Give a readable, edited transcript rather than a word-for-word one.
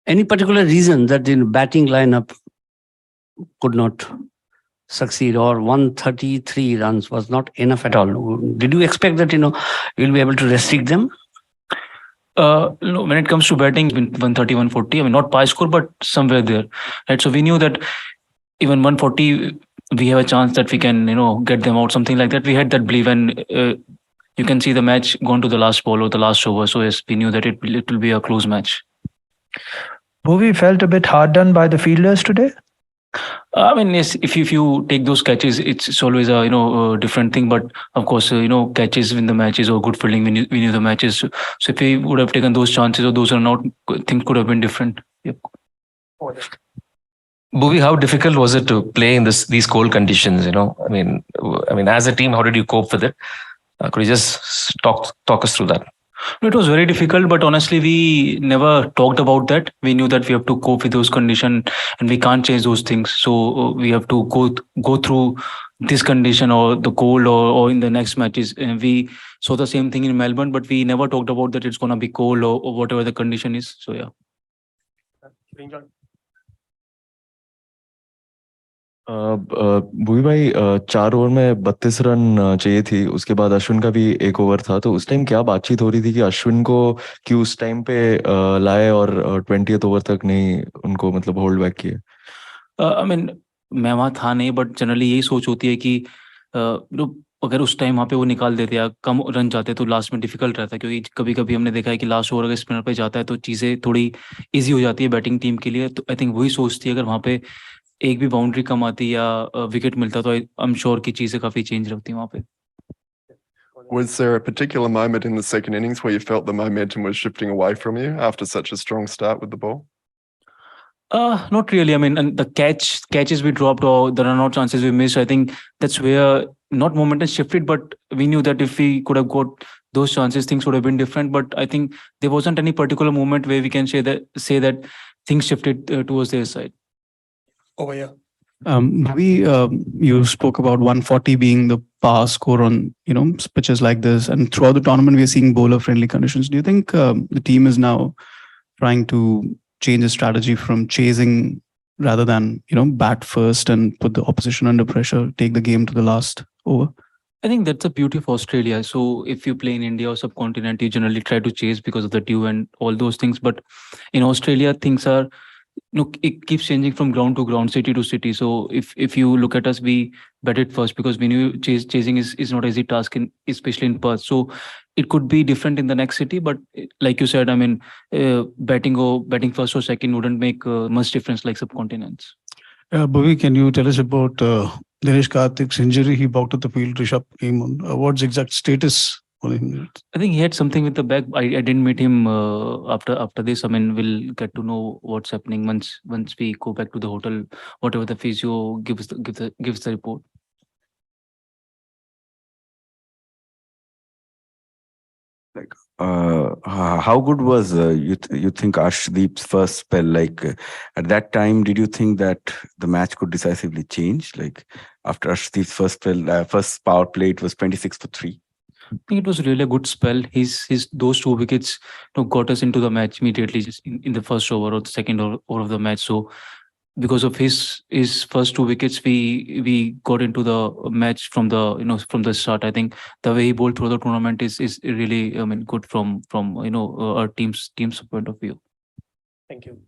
Any particular reason that the batting lineup could not succeed, or 133 runs was not enough at all? Did you expect that you'll be able to restrict them? No, when it comes to batting, 130, 140, I mean, not pie score, but somewhere there. Right. So we knew that even 140, we have a chance that we can, get them out, something like that. We had that belief, and you can see the match gone to the last ball or the last over. So yes, we knew that it will be a close match. Bhuvi felt a bit hard done by the fielders today. I mean, yes, if you take those catches, it's always a different thing. But of course, catches win the matches, or good fielding win you the matches. So if we would have taken those chances or those are not, things could have been different. Yep. Bhuvi, how difficult was it to play in these cold conditions? I mean, as a team, how did you cope with it? Could you just talk us through that? It was very difficult, but honestly, we never talked about that. We knew that we have to cope with those conditions, and we can't change those things. So we have to go through this condition or the cold or in the next matches. And we saw the same thing in Melbourne, but we never talked about that it's gonna be cold or whatever the condition is. So yeah. Bhuvi भाई 4 over में 32 run चाहिए थी, उसके बाद अश्विन का भी 1 over था, तो उस टाइम क्या बातचीत हो रही थी कि अश्विन को क्यों उस टाइम पे लाए और 20th ओवर तक नहीं उनको मतलब होल्ड बैक किए? आई मीन मैं वहाँ था नहीं, बट जनरली यही सोच होती है कि अगर उस टाइम वहाँ पे वो निकाल देते या कम रन जाते तो लास्ट में डिफिकल्ट रहता है, क्योंकि कभी कभी हमने देखा है कि लास्ट ओवर अगर स्पिनर पे जाता है तो चीज़ें थोड़ी ईजी हो जाती है बैटिंग टीम के लिए। तो आई थिंक वही सोचती है, अगर वहाँ पे एक भी बाउंड्री कम आती या विकेट मिलता तो आई एम श्योर की चीज़ें काफ़ी चेंज रहती वहाँ पे। Was there a particular moment in the second innings where you felt the momentum was shifting away from you after such a strong start with the ball? Not really. I mean, and the catches we dropped or the run-out chances we missed, I think that's where not momentum shifted, but we knew that if we could have got those chances, things would have been different. But I think there wasn't any particular moment where we can say that things shifted towards their side. Over here. You spoke about 140 being the power score on pitches like this, and throughout the tournament we are seeing bowler-friendly conditions. Do you think the team is now trying to change the strategy from chasing rather than bat first and put the opposition under pressure, take the game to the last over? I think that's the beauty of Australia. So if you play in India or subcontinent, you generally try to chase because of the dew and all those things. But in Australia, things are it keeps changing from ground to ground, city to city. So if you look at us, we batted first because we knew chasing is not an easy task, especially in Perth. So it could be different in the next city, but like you said, I mean, batting first or second wouldn't make much difference like subcontinents. Bhuvi, can you tell us about Dinesh Karthik's injury? He walked at the field. Rishabh came on. What's the exact status on him? I think he had something with the back. I didn't meet him after this. I mean, we'll get to know what's happening once we go back to the hotel. Whatever the physio gives the report. Like, how good was you think Arshdeep's first spell? Like at that time, did you think that the match could decisively change? Like after Arshdeep's first spell, first power play, it was 26 for 3. I think it was really a good spell. His those 2 wickets got us into the match immediately, just in the first over or the second over of the match. So because of his first 2 wickets, we got into the match from the start. I think the way he bowled through the tournament is really good from our team's point of view. Thank you.